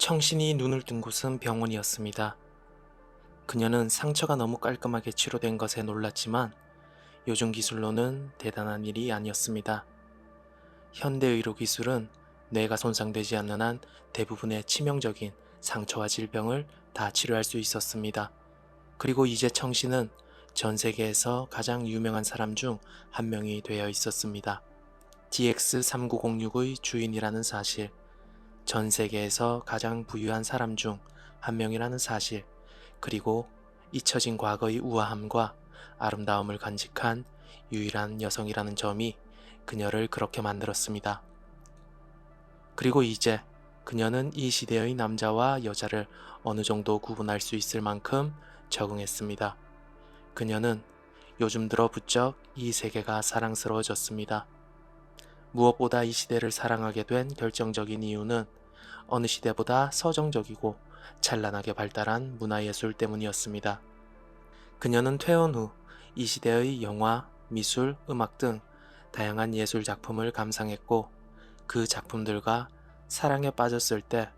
청신이 눈을 뜬 곳은 병원이었습니다. 그녀는 상처가 너무 깔끔하게 치료된 것에 놀랐지만 요즘 기술로는 대단한 일이 아니었습니다. 현대 의료 기술은 뇌가 손상되지 않는 한 대부분의 치명적인 상처와 질병을 다 치료할 수 있었습니다. 그리고 이제 청신은 전 세계에서 가장 유명한 사람 중 한 명이 되어 있었습니다. DX3906의 주인이라는 사실, 전 세계에서 가장 부유한 사람 중 한 명이라는 사실, 그리고 잊혀진 과거의 우아함과 아름다움을 간직한 유일한 여성이라는 점이 그녀를 그렇게 만들었습니다. 그리고 이제 그녀는 이 시대의 남자와 여자를 어느 정도 구분할 수 있을 만큼 적응했습니다. 그녀는 요즘 들어 부쩍 이 세계가 사랑스러워졌습니다. 무엇보다 이 시대를 사랑하게 된 결정적인 이유는 어느 시대보다 서정적이고 찬란하게 발달한 문화예술 때문이었습니다. 그녀는 퇴원 후 이 시대의 영화, 미술, 음악 등 다양한 예술 작품을 감상했고 그 작품들과 사랑에 빠졌을 때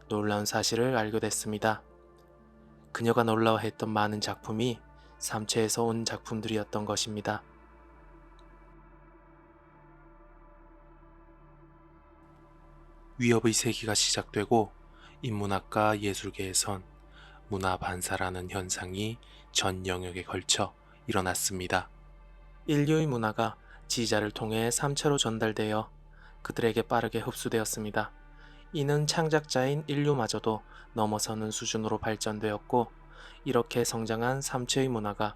놀라운 사실을 알게 됐습니다. 그녀가 놀라워했던 많은 작품이 삼체에서 온 작품들이었던 것입니다. 위협의 세기가 시작되고 인문학과 예술계에선 문화 반사라는 현상이 전 영역에 걸쳐 일어났습니다. 인류의 문화가 지자를 통해 삼체로 전달되어 그들에게 빠르게 흡수되었습니다. 이는 창작자인 인류마저도 넘어서는 수준으로 발전되었고 이렇게 성장한 삼체의 문화가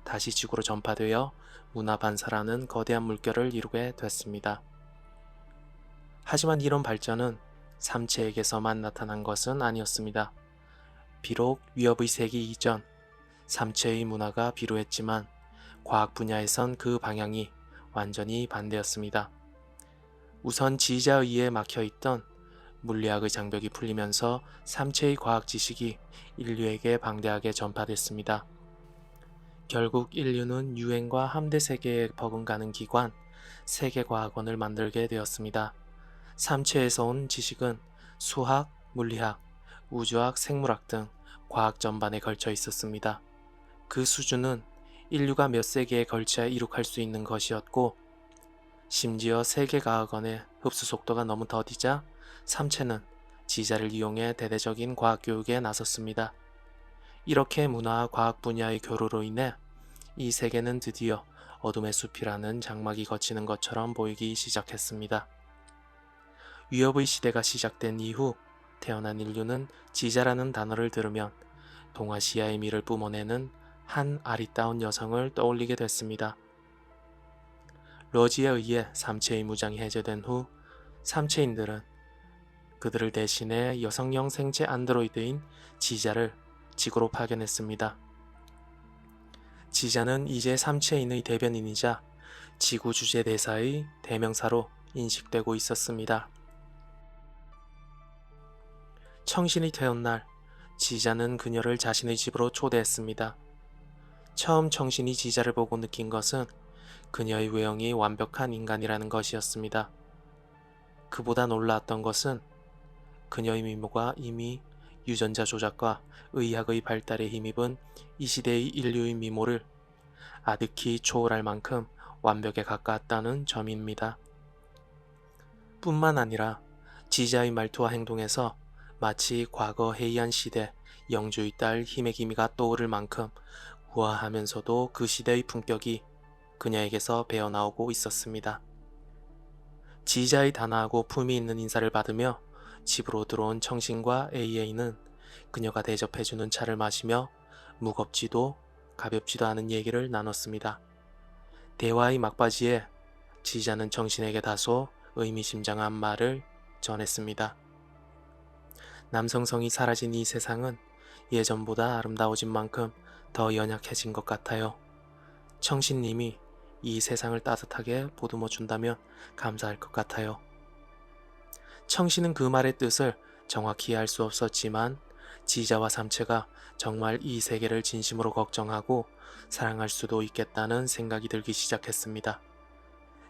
다시 지구로 전파되어 문화 반사라는 거대한 물결을 이루게 됐습니다. 하지만 이런 발전은 삼체에게서만 나타난 것은 아니었습니다. 비록 위협의 세기 이전 삼체의 문화가 비루했지만 과학 분야에선 그 방향이 완전히 반대였습니다. 우선 지자에 의해 막혀있던 물리학의 장벽이 풀리면서 삼체의 과학 지식이 인류에게 방대하게 전파됐습니다. 결국 인류는 유엔과 함대 세계에 버금가는 기관, 세계과학원을 만들게 되었습니다. 삼체에서 온 지식은 수학, 물리학, 우주학, 생물학 등 과학 전반에 걸쳐 있었습니다. 그 수준은 인류가 몇 세기에 걸쳐 이룩할 수 있는 것이었고 심지어 세계과학원의 흡수 속도가 너무 더디자 삼체는 지자를 이용해 대대적인 과학교육에 나섰습니다. 이렇게 문화와 과학 분야의 교류로 인해 이 세계는 드디어 어둠의 숲이라는 장막이 걷히는 것처럼 보이기 시작했습니다. 위협의 시대가 시작된 이후 태어난 인류는 지자라는 단어를 들으면 동아시아의 미를 뿜어내는 한 아리따운 여성을 떠올리게 됐습니다. 러지에 의해 삼체의 무장이 해제된 후 삼체인들은 그들을 대신해 여성형 생체 안드로이드인 지자를 지구로 파견했습니다. 지자는 이제 삼체인의 대변인이자 지구 주재 대사의 대명사로 인식되고 있었습니다. 청신이 태어난 날 지자는 그녀를 자신의 집으로 초대했습니다. 처음 청신이 지자를 보고 느낀 것은 그녀의 외형이 완벽한 인간이라는 것이었습니다. 그보다 놀라웠던 것은 그녀의 미모가 이미 유전자 조작과 의학의 발달에 힘입은 이 시대의 인류의 미모를 아득히 초월할 만큼 완벽에 가까웠다는 점입니다. 뿐만 아니라 지자의 말투와 행동에서 마치 과거 해이한 시대 영주의 딸 히메기미가 떠오를 만큼 우아하면서도 그 시대의 품격이 그녀에게서 배어나오고 있었습니다. 지자의 단아하고 품위 있는 인사를 받으며 집으로 들어온 청신과 AA는 그녀가 대접해주는 차를 마시며 무겁지도 가볍지도 않은 얘기를 나눴습니다. 대화의 막바지에 지자는 청신에게 다소 의미심장한 말을 전했습니다. 남성성이 사라진 이 세상은 예전보다 아름다워진 만큼 더 연약해진 것 같아요. 청신님이 이 세상을 따뜻하게 보듬어 준다면 감사할 것 같아요. 청신은 그 말의 뜻을 정확히 알 수 없었지만 지자와 삼체가 정말 이 세계를 진심으로 걱정하고 사랑할 수도 있겠다는 생각이 들기 시작했습니다.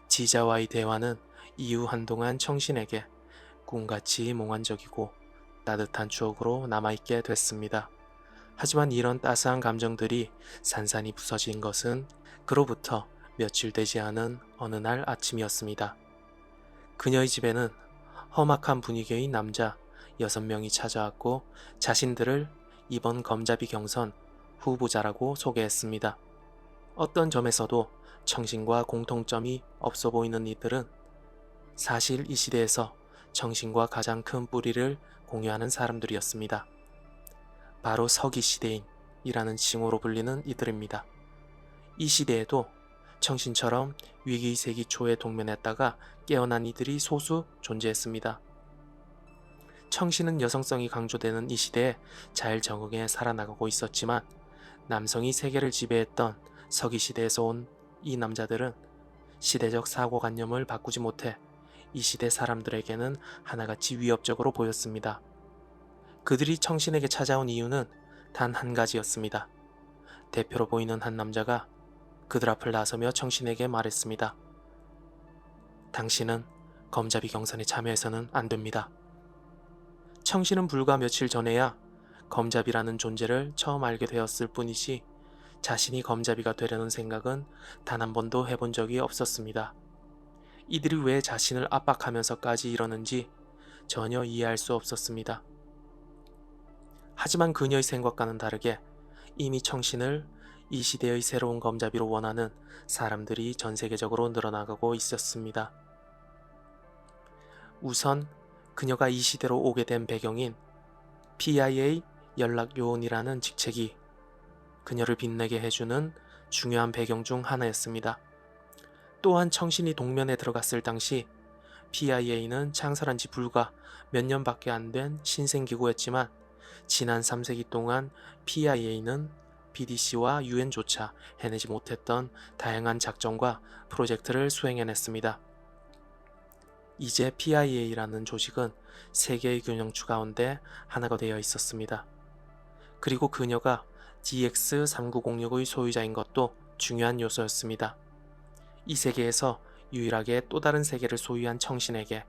지자와의 대화는 이후 한동안 청신에게 꿈같이 몽환적이고 따뜻한 추억으로 남아있게 됐습니다. 하지만 이런 따스한 감정들이 산산이 부서진 것은 그로부터 며칠 되지 않은 어느 날 아침이었습니다. 그녀의 집에는 험악한 분위기의 남자 6명이 찾아왔고 자신들을 이번 검잡이 경선 후보자라고 소개했습니다. 어떤 점에서도 청신과 공통점이 없어 보이는 이들은 사실 이 시대에서 청신과 가장 큰 뿌리를 공유하는 사람들이었습니다. 바로 서기 시대인이라는 칭호로 불리는 이들입니다. 이 시대에도 청신처럼 위기세기 초에 동면했다가 깨어난 이들이 소수 존재했습니다. 청신은 여성성이 강조되는 이 시대에 잘 적응해 살아나가고 있었지만 남성이 세계를 지배했던 서기 시대에서 온 이 남자들은 시대적 사고관념을 바꾸지 못해 이 시대 사람들에게는 하나같이 위협적으로 보였습니다. 그들이 청신에게 찾아온 이유는 단 한 가지였습니다. 대표로 보이는 한 남자가 그들 앞을 나서며 청신에게 말했습니다. 당신은 검잡이 경선에 참여해서는 안 됩니다. 청신은 불과 며칠 전에야 검잡이라는 존재를 처음 알게 되었을 뿐이지 자신이 검잡이가 되려는 생각은 단 한 번도 해본 적이 없었습니다. 이들이 왜 자신을 압박하면서까지 이러는지 전혀 이해할 수 없었습니다. 하지만 그녀의 생각과는 다르게 이미 청신을 이 시대의 새로운 검잡이로 원하는 사람들이 전 세계적으로 늘어나가고 있었습니다. 우선 그녀가 이 시대로 오게 된 배경인 PIA 연락요원이라는 직책이 그녀를 빛내게 해주는 중요한 배경 중 하나였습니다. 또한 청신이 동면에 들어갔을 당시 PIA는 창설한 지 불과 몇 년밖에 안 된 신생기구였지만 지난 3세기 동안 PIA는 BDC와 UN조차 해내지 못했던 다양한 작전과 프로젝트를 수행해냈습니다. 이제 PIA라는 조직은 세계의 균형추 가운데 하나가 되어 있었습니다. 그리고 그녀가 DX3906의 소유자인 것도 중요한 요소였습니다. 이 세계에서 유일하게 또 다른 세계를 소유한 청신에게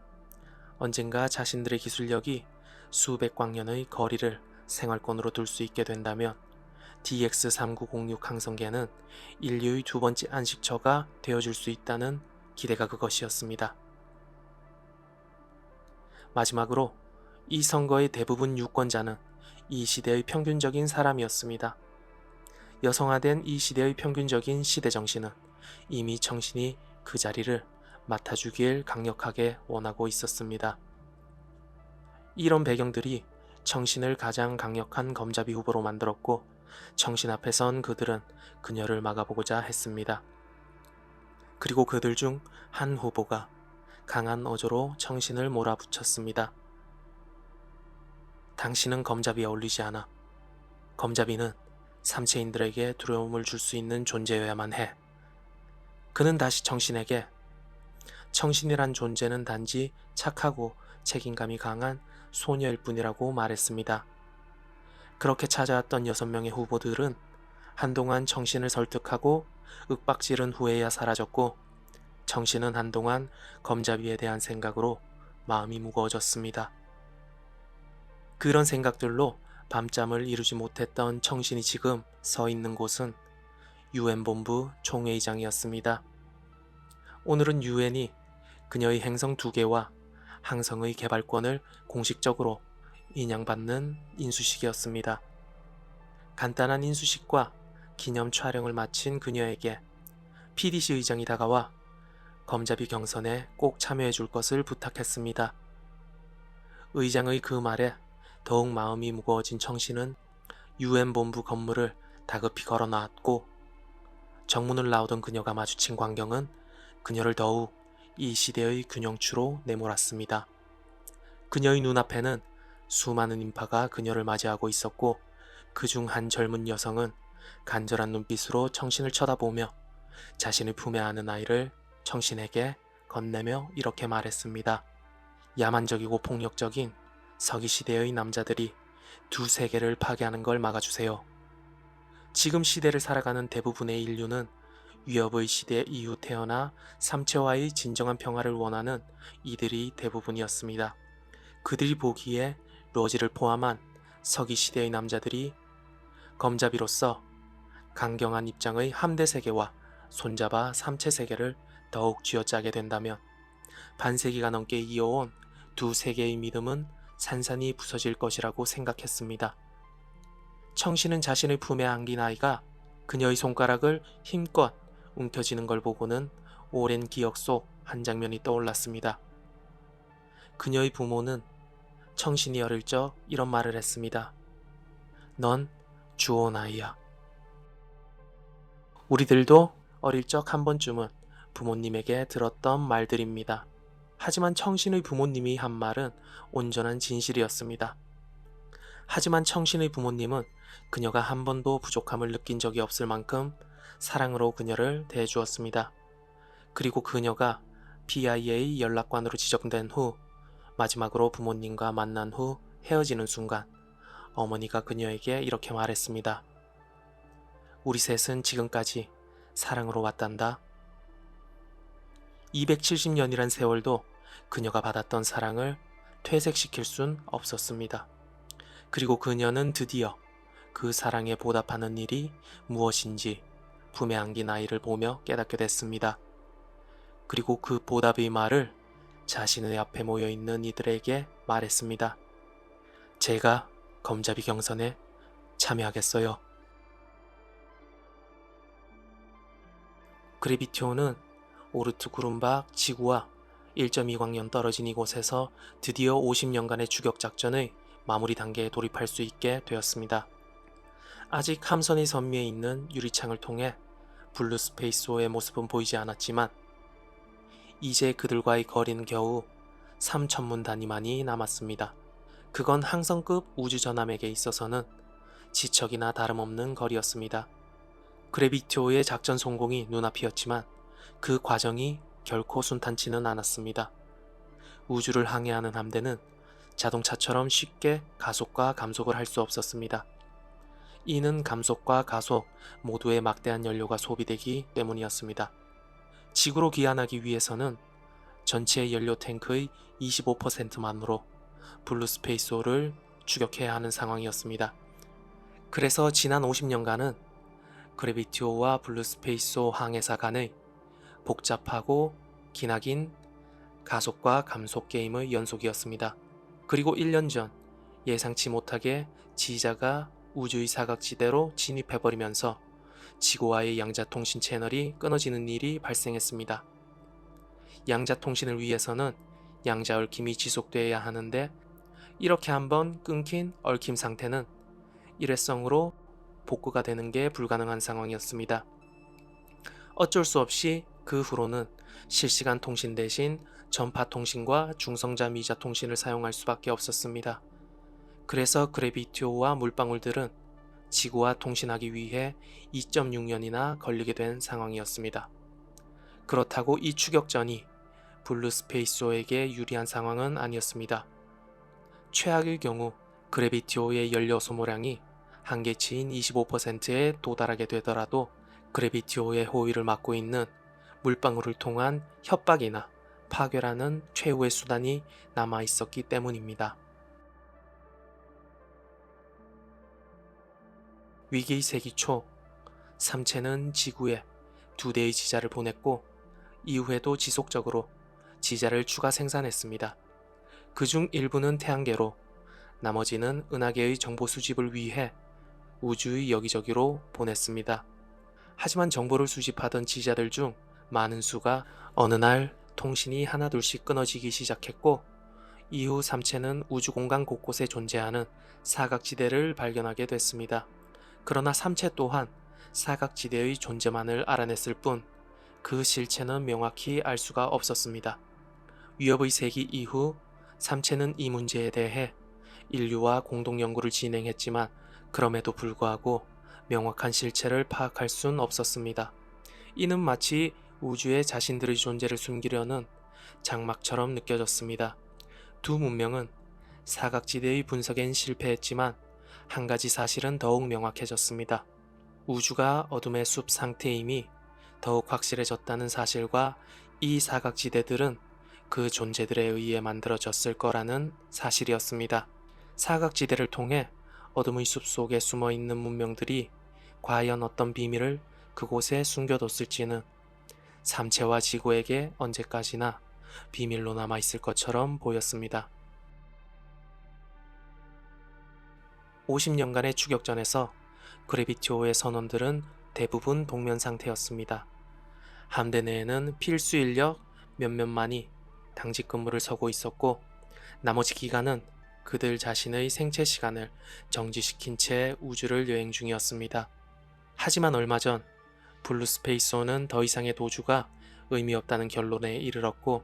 언젠가 자신들의 기술력이 수백 광년의 거리를 생활권으로 둘 수 있게 된다면 DX3906 항성계는 인류의 두 번째 안식처가 되어줄 수 있다는 기대가 그것이었습니다. 마지막으로 이 선거의 대부분 유권자는 이 시대의 평균적인 사람이었습니다. 여성화된 이 시대의 평균적인 시대정신은 이미 청신이 그 자리를 맡아주길 강력하게 원하고 있었습니다. 이런 배경들이 청신을 가장 강력한 검잡이 후보로 만들었고 청신 앞에 선 그들은 그녀를 막아보고자 했습니다. 그리고 그들 중 한 후보가 강한 어조로 청신을 몰아붙였습니다. 당신은 검잡이에 어울리지 않아. 검잡이는 삼체인들에게 두려움을 줄 수 있는 존재여야만 해. 그는 다시 청신에게 청신이란 존재는 단지 착하고 책임감이 강한 소녀일 뿐이라고 말했습니다. 그렇게 찾아왔던 6명의 후보들은 한동안 청신을 설득하고 윽박지른 후에야 사라졌고 청신은 한동안 검잡이에 대한 생각으로 마음이 무거워졌습니다. 그런 생각들로 밤잠을 이루지 못했던 청신이 지금 서 있는 곳은 UN 본부 총회의장이었습니다. 오늘은 UN이 그녀의 행성 2개와 항성의 개발권을 공식적으로 인양받는 인수식이었습니다. 간단한 인수식과 기념 촬영을 마친 그녀에게 PDC 의장이 다가와 검잡이 경선에 꼭 참여해 줄 것을 부탁했습니다. 의장의 그 말에 더욱 마음이 무거워진 청신은 UN 본부 건물을 다급히 걸어 나왔고 정문을 나오던 그녀가 마주친 광경은 그녀를 더욱 이 시대의 균형추로 내몰았습니다. 그녀의 눈앞에는 수많은 인파가 그녀를 맞이하고 있었고 그중 한 젊은 여성은 간절한 눈빛으로 청신을 쳐다보며 자신의 품에 안은 아이를 청신에게 건네며 이렇게 말했습니다. 야만적이고 폭력적인 서기 시대의 남자들이 두 세계를 파괴하는 걸 막아주세요. 지금 시대를 살아가는 대부분의 인류는 위협의 시대 이후 태어나 삼체와의 진정한 평화를 원하는 이들이 대부분이었습니다. 그들이 보기에 로지를 포함한 서기 시대의 남자들이 검자비로서 강경한 입장의 함대 세계와 손잡아 삼체 세계를 더욱 쥐어짜게 된다면 반세기가 넘게 이어온 두 세계의 믿음은 산산이 부서질 것이라고 생각했습니다. 청신은 자신의 품에 안긴 아이가 그녀의 손가락을 힘껏 움켜쥐는 걸 보고는 오랜 기억 속 한 장면이 떠올랐습니다. 그녀의 부모는 청신이 어릴 적 이런 말을 했습니다. 넌 주온 아이야. 우리들도 어릴 적 한 번쯤은 부모님에게 들었던 말들입니다. 하지만 청신의 부모님이 한 말은 온전한 진실이었습니다. 하지만 청신의 부모님은 그녀가 한 번도 부족함을 느낀 적이 없을 만큼 사랑으로 그녀를 대해주었습니다. 그리고 그녀가 BIA 연락관으로 지정된 후 마지막으로 부모님과 만난 후 헤어지는 순간 어머니가 그녀에게 이렇게 말했습니다. 우리 셋은 지금까지 사랑으로 왔단다. 270년이란 세월도 그녀가 받았던 사랑을 퇴색시킬 순 없었습니다. 그리고 그녀는 드디어 그 사랑에 보답하는 일이 무엇인지 품에 안긴 아이를 보며 깨닫게 됐습니다. 그리고 그 보답의 말을 자신의 앞에 모여있는 이들에게 말했습니다. 제가 검자비 경선에 참여하겠어요. 그래비티오는 오르트 구름박 지구와 1.2광년 떨어진 이곳에서 드디어 50년간의 추격작전의 마무리 단계에 돌입할 수 있게 되었습니다. 아직 함선의 선미에 있는 유리창을 통해 블루 스페이스호의 모습은 보이지 않았지만 이제 그들과의 거리는 겨우 3천문 단위만이 남았습니다. 그건 항성급 우주전함에게 있어서는 지척이나 다름없는 거리였습니다. 그래비티오의 작전 성공이 눈앞이었지만 그 과정이 결코 순탄치는 않았습니다. 우주를 항해하는 함대는 자동차처럼 쉽게 가속과 감속을 할 수 없었습니다. 이는 감속과 가속 모두에 막대한 연료가 소비되기 때문이었습니다. 지구로 귀환하기 위해서는 전체 연료 탱크의 25%만으로 블루 스페이스호를 추격해야 하는 상황이었습니다. 그래서 지난 50년간은 그래비티오와 블루 스페이스호 항해사 간의 복잡하고 기나긴 가속과 감속 게임의 연속이었습니다. 그리고 1년 전 예상치 못하게 지자가 우주의 사각지대로 진입해버리면서 지구와의 양자통신 채널이 끊어지는 일이 발생했습니다. 양자통신을 위해서는 양자얽힘이 지속되어야 하는데 이렇게 한번 끊긴 얽힘 상태는 일회성으로 복구가 되는 게 불가능한 상황이었습니다. 어쩔 수 없이 그 후로는 실시간 통신 대신 전파 통신과 중성자 미자 통신을 사용할 수밖에 없었습니다. 그래서 그래비티오와 물방울들은 지구와 통신하기 위해 2.6년이나 걸리게 된 상황이었습니다. 그렇다고 이 추격전이 블루 스페이스호에게 유리한 상황은 아니었습니다. 최악의 경우 그래비티오의 연료 소모량이 한계치인 25%에 도달하게 되더라도 그래비티오의 호위를 막고 있는 물방울을 통한 협박이나 파괴라는 최후의 수단이 남아 있었기 때문입니다. 위기의 세기 초 삼체는 지구에 2대의 지자를 보냈고 이후에도 지속적으로 지자를 추가 생산했습니다. 그중 일부는 태양계로, 나머지는 은하계의 정보 수집을 위해 우주의 여기저기로 보냈습니다. 하지만 정보를 수집하던 지자들 중 많은 수가 어느 날 통신이 하나둘씩 끊어지기 시작했고 이후 삼체는 우주 공간 곳곳에 존재하는 사각지대를 발견하게 됐습니다. 그러나 삼체 또한 사각지대의 존재만을 알아냈을 뿐 그 실체는 명확히 알 수가 없었습니다. 위협의 세기 이후 삼체는 이 문제에 대해 인류와 공동 연구를 진행했지만 그럼에도 불구하고 명확한 실체를 파악할 순 없었습니다. 이는 마치 우주에 자신들의 존재를 숨기려는 장막처럼 느껴졌습니다. 두 문명은 사각지대의 분석엔 실패했지만 한 가지 사실은 더욱 명확해졌습니다. 우주가 어둠의 숲 상태임이 더욱 확실해졌다는 사실과 이 사각지대들은 그 존재들에 의해 만들어졌을 거라는 사실이었습니다. 사각지대를 통해 어둠의 숲속에 숨어있는 문명들이 과연 어떤 비밀을 그곳에 숨겨뒀을지는 삼체와 지구에게 언제까지나 비밀로 남아있을 것처럼 보였습니다. 50년간의 추격전에서 그래비티오의 선원들은 대부분 동면 상태였습니다. 함대 내에는 필수 인력 몇몇만이 당직 근무를 서고 있었고, 나머지 기간은 그들 자신의 생체 시간을 정지시킨 채 우주를 여행 중이었습니다. 하지만 얼마 전 블루스페이스호는 더 이상의 도주가 의미 없다는 결론에 이르렀고,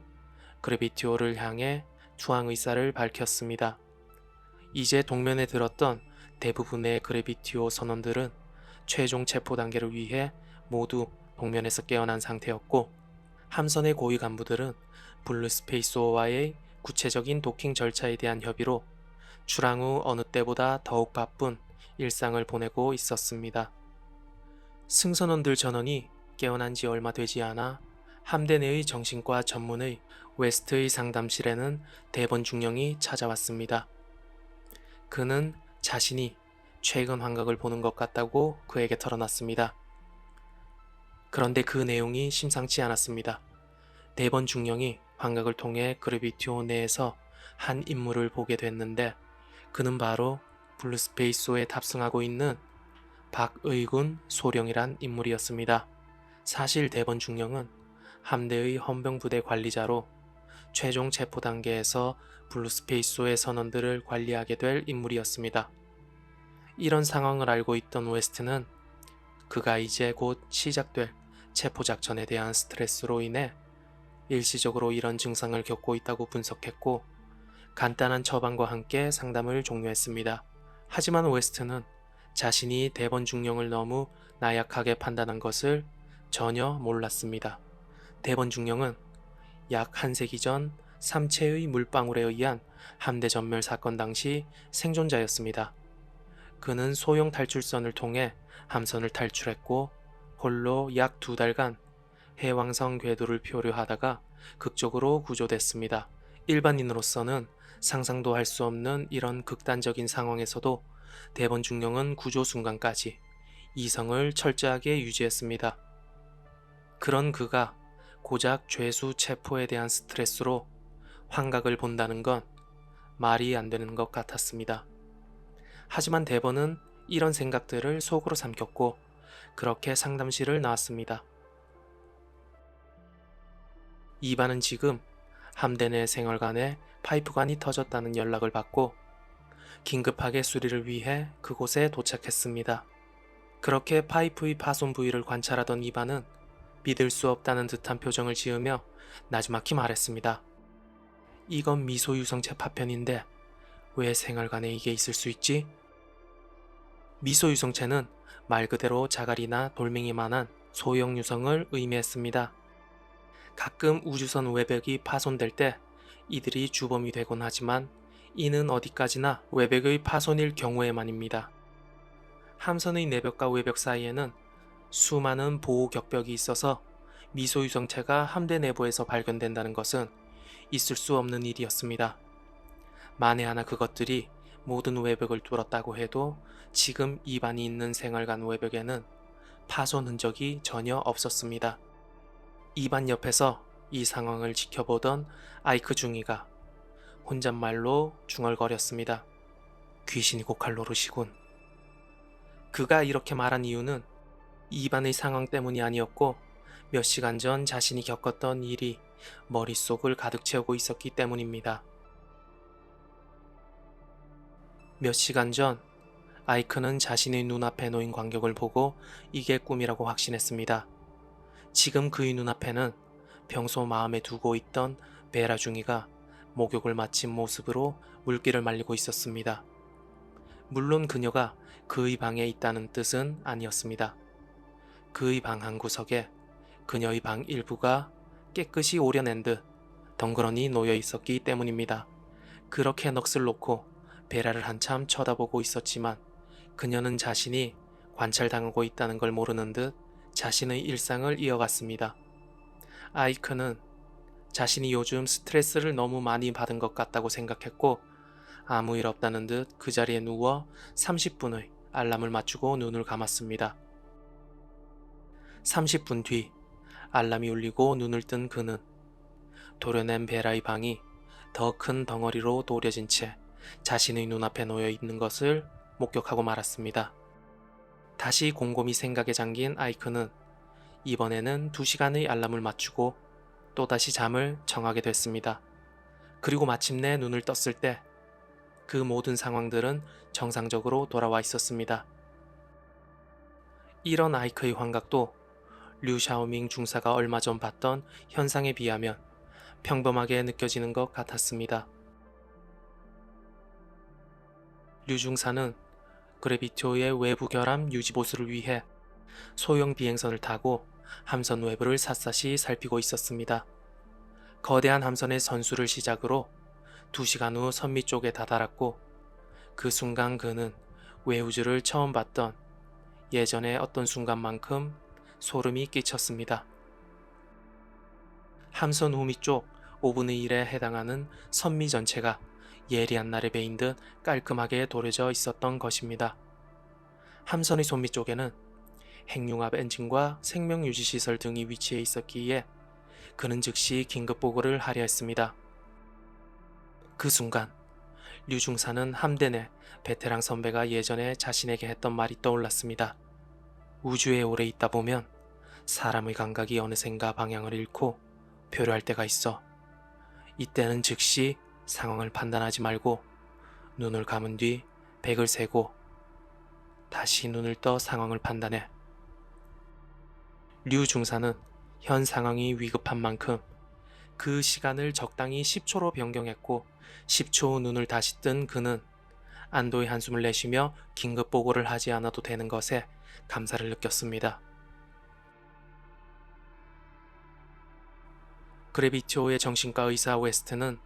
그래비티오를 향해 투항 의사를 밝혔습니다. 이제 동면에 들었던 대부분의 그래비티오 선원들은 최종 체포 단계를 위해 모두 동면에서 깨어난 상태였고, 함선의 고위 간부들은 블루스페이스호와의 구체적인 도킹 절차에 대한 협의로 출항 후 어느 때보다 더욱 바쁜 일상을 보내고 있었습니다. 승선원들 전원이 깨어난 지 얼마 되지 않아 함대 내의 정신과 전문의 웨스트의 상담실에는 대본 중령이 찾아왔습니다. 그는 자신이 최근 환각을 보는 것 같다고 그에게 털어놨습니다. 그런데 그 내용이 심상치 않았습니다. 대본 중령이 환각을 통해 그래비티오 내에서 한 인물을 보게 됐는데, 그는 바로 블루스페이스호에 탑승하고 있는 박의군 소령이란 인물이었습니다. 사실 대본 중령은 함대의 헌병부대 관리자로 최종 체포 단계에서 블루스페이스호의 선원들을 관리하게 될 인물이었습니다. 이런 상황을 알고 있던 웨스트는 그가 이제 곧 시작될 체포작전에 대한 스트레스로 인해 일시적으로 이런 증상을 겪고 있다고 분석했고, 간단한 처방과 함께 상담을 종료했습니다. 하지만 웨스트는 자신이 대본 중령을 너무 나약하게 판단한 것을 전혀 몰랐습니다. 대본 중령은 약 한 세기 전 삼체의 물방울에 의한 함대 전멸 사건 당시 생존자였습니다. 그는 소형 탈출선을 통해 함선을 탈출했고, 홀로 약 2달간 해왕성 궤도를 표류하다가 극적으로 구조됐습니다. 일반인으로서는 상상도 할 수 없는 이런 극단적인 상황에서도 대본 중령은 구조 순간까지 이성을 철저하게 유지했습니다. 그런 그가 고작 죄수 체포에 대한 스트레스로 환각을 본다는 건 말이 안 되는 것 같았습니다. 하지만 대본은 이런 생각들을 속으로 삼켰고, 그렇게 상담실을 나왔습니다. 이반은 지금 함대 내 생활관에 파이프관이 터졌다는 연락을 받고 긴급하게 수리를 위해 그곳에 도착했습니다. 그렇게 파이프의 파손 부위를 관찰하던 이반은 믿을 수 없다는 듯한 표정을 지으며 나지막히 말했습니다. 이건 미소유성체 파편인데 왜 생활관에 이게 있을 수 있지? 미소유성체는 말 그대로 자갈이나 돌멩이만한 소형 유성을 의미했습니다. 가끔 우주선 외벽이 파손될 때 이들이 주범이 되곤 하지만 이는 어디까지나 외벽의 파손일 경우에만입니다. 함선의 내벽과 외벽 사이에는 수많은 보호 격벽이 있어서 미소유성체가 함대 내부에서 발견된다는 것은 있을 수 없는 일이었습니다. 만에 하나 그것들이 모든 외벽을 뚫었다고 해도 지금 이반이 있는 생활관 외벽에는 파손 흔적이 전혀 없었습니다. 이반 옆에서 이 상황을 지켜보던 아이크 중이가 혼잣말로 중얼거렸습니다. 귀신이 고칼 노릇이군. 그가 이렇게 말한 이유는 이반의 상황 때문이 아니었고, 몇 시간 전 자신이 겪었던 일이 머릿속을 가득 채우고 있었기 때문입니다. 몇 시간 전 아이크는 자신의 눈앞에 놓인 광경을 보고 이게 꿈이라고 확신했습니다. 지금 그의 눈앞에는 평소 마음에 두고 있던 베라 중이가 목욕을 마친 모습으로 물기를 말리고 있었습니다. 물론 그녀가 그의 방에 있다는 뜻은 아니었습니다. 그의 방 한 구석에 그녀의 방 일부가 깨끗이 오려낸 듯 덩그러니 놓여 있었기 때문입니다. 그렇게 넋을 놓고 베라를 한참 쳐다보고 있었지만 그녀는 자신이 관찰당하고 있다는 걸 모르는 듯 자신의 일상을 이어갔습니다. 아이크는 자신이 요즘 스트레스를 너무 많이 받은 것 같다고 생각했고, 아무 일 없다는 듯 그 자리에 누워 30분의 알람을 맞추고 눈을 감았습니다. 30분 뒤 알람이 울리고 눈을 뜬 그는 도려낸 베라의 방이 더 큰 덩어리로 도려진 채 자신의 눈앞에 놓여 있는 것을 목격하고 말았습니다. 다시 곰곰이 생각에 잠긴 아이크는 이번에는 2시간의 알람을 맞추고 또다시 잠을 청하게 됐습니다. 그리고 마침내 눈을 떴을 때 그 모든 상황들은 정상적으로 돌아와 있었습니다. 이런 아이크의 환각도 류 샤오밍 중사가 얼마 전 봤던 현상에 비하면 평범하게 느껴지는 것 같았습니다. 류 중사는 그래비티오의 외부 결함 유지 보수를 위해 소형 비행선을 타고 함선 외부를 샅샅이 살피고 있었습니다. 거대한 함선의 선수를 시작으로 2시간 후 선미 쪽에 다다랐고 그 순간 그는 외우주를 처음 봤던 예전의 어떤 순간만큼 소름이 끼쳤습니다. 함선 후미 쪽 5분의 1에 해당하는 선미 전체가 예리한 날에 베인 듯 깔끔하게 도려져 있었던 것입니다. 함선의 손미 쪽에는 핵융합 엔진과 생명유지시설 등이 위치해 있었기에 그는 즉시 긴급보고를 하려 했습니다. 그 순간 류 중사는 함대 내 베테랑 선배가 예전에 자신에게 했던 말이 떠올랐습니다. 우주에 오래 있다 보면 사람의 감각이 어느샌가 방향을 잃고 표류할 때가 있어. 이때는 즉시 상황을 판단하지 말고 눈을 감은 뒤 100을 세고 다시 눈을 떠 상황을 판단해. 류 중사는 현 상황이 위급한 만큼 그 시간을 적당히 10초로 변경했고 10초 후 눈을 다시 뜬 그는 안도의 한숨을 내쉬며 긴급 보고를 하지 않아도 되는 것에 감사를 느꼈습니다. 그래비티오의 정신과 의사 웨스트는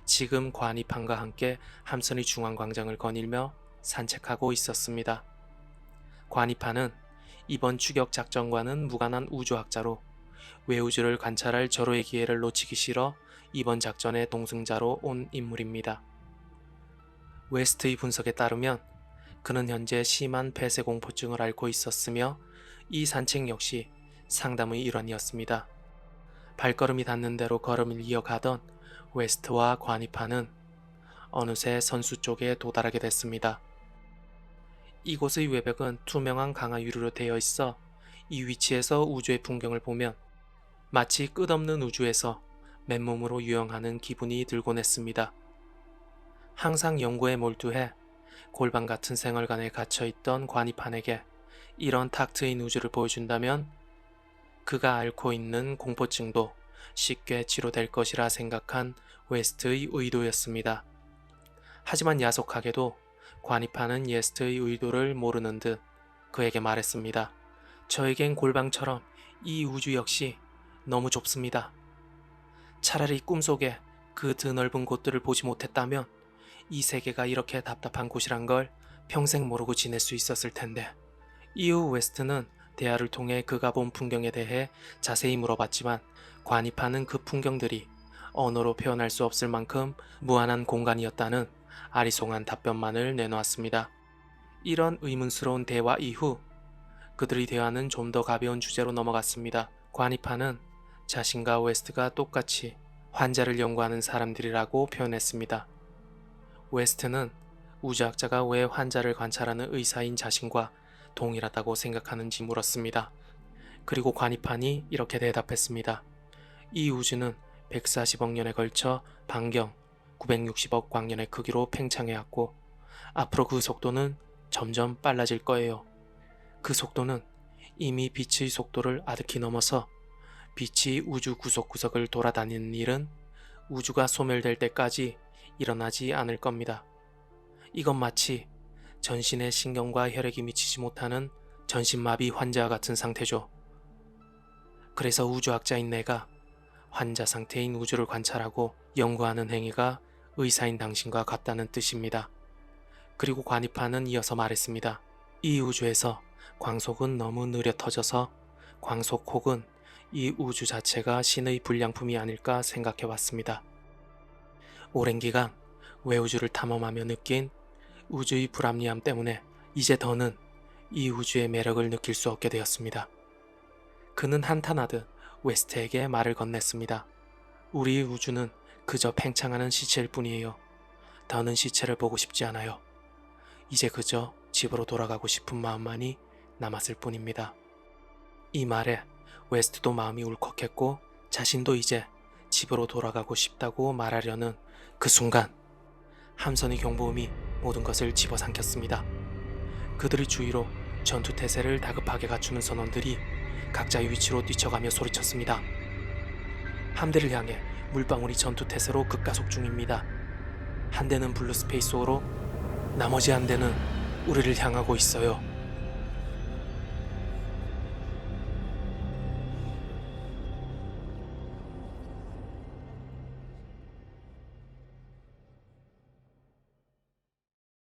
지금 관이판과 함께 함선의 중앙광장을 거닐며 산책하고 있었습니다. 관이판은 이번 추격 작전과는 무관한 우주학자로 외우주를 관찰할 절호의 기회를 놓치기 싫어 이번 작전의 동승자로 온 인물입니다. 웨스트의 분석에 따르면 그는 현재 심한 폐쇄공포증을 앓고 있었으며 이 산책 역시 상담의 일환이었습니다. 발걸음이 닿는 대로 걸음을 이어가던 웨스트와 관이판은 어느새 선수 쪽에 도달하게 됐습니다. 이곳의 외벽은 투명한 강화 유리로 되어 있어 이 위치에서 우주의 풍경을 보면 마치 끝없는 우주에서 맨몸으로 유영하는 기분이 들곤 했습니다. 항상 연구에 몰두해 골방 같은 생활관에 갇혀있던 관이판에게 이런 탁 트인 우주를 보여준다면 그가 앓고 있는 공포증도 쉽게 치료될 것이라 생각한 웨스트의 의도였습니다. 하지만 야속하게도 관이판은 웨스트의 의도를 모르는 듯 그에게 말했습니다. 저에겐 골방처럼 이 우주 역시 너무 좁습니다. 차라리 꿈속에 그 드넓은 곳들을 보지 못했다면 이 세계가 이렇게 답답한 곳이란 걸 평생 모르고 지낼 수 있었을 텐데. 이후 웨스트는 대화를 통해 그가 본 풍경에 대해 자세히 물어봤지만 관이판은 그 풍경들이 언어로 표현할 수 없을 만큼 무한한 공간이었다는 아리송한 답변만을 내놓았습니다. 이런 의문스러운 대화 이후 그들의 대화는 좀 더 가벼운 주제로 넘어갔습니다. 관이판은 자신과 웨스트가 똑같이 환자를 연구하는 사람들이라고 표현했습니다. 웨스트는 우주학자가 왜 환자를 관찰하는 의사인 자신과 동일하다고 생각하는지 물었습니다. 그리고 관이판이 이렇게 대답했습니다. 이 우주는 140억 년에 걸쳐 반경 960억 광년의 크기로 팽창해왔고 앞으로 그 속도는 점점 빨라질 거예요. 그 속도는 이미 빛의 속도를 아득히 넘어서 빛이 우주 구석구석을 돌아다니는 일은 우주가 소멸될 때까지 일어나지 않을 겁니다. 이건 마치 전신에 신경과 혈액이 미치지 못하는 전신마비 환자와 같은 상태죠. 그래서 우주학자인 내가 환자 상태인 우주를 관찰하고 연구하는 행위가 의사인 당신과 같다는 뜻입니다. 그리고 관이판은 이어서 말했습니다. 이 우주에서 광속은 너무 느려 터져서 광속 혹은 이 우주 자체가 신의 불량품이 아닐까 생각해 왔습니다. 오랜 기간 외우주를 탐험하며 느낀 우주의 불합리함 때문에 이제 더는 이 우주의 매력을 느낄 수 없게 되었습니다. 그는 한탄하듯 웨스트에게 말을 건넸습니다. 우리의 우주는 그저 팽창하는 시체일 뿐이에요. 더는 시체를 보고 싶지 않아요. 이제 그저 집으로 돌아가고 싶은 마음만이 남았을 뿐입니다. 이 말에 웨스트도 마음이 울컥했고 자신도 이제 집으로 돌아가고 싶다고 말하려는 그 순간 함선의 경보음이 모든 것을 집어삼켰습니다. 그들의 주위로 전투 태세를 다급하게 갖추는 선원들이 각자의 위치로 뛰쳐가며 소리쳤습니다. 함대를 향해 물방울이 전투 태세로 급가속 중입니다. 한 대는 블루 스페이스호로 나머지 한 대는 우리를 향하고 있어요.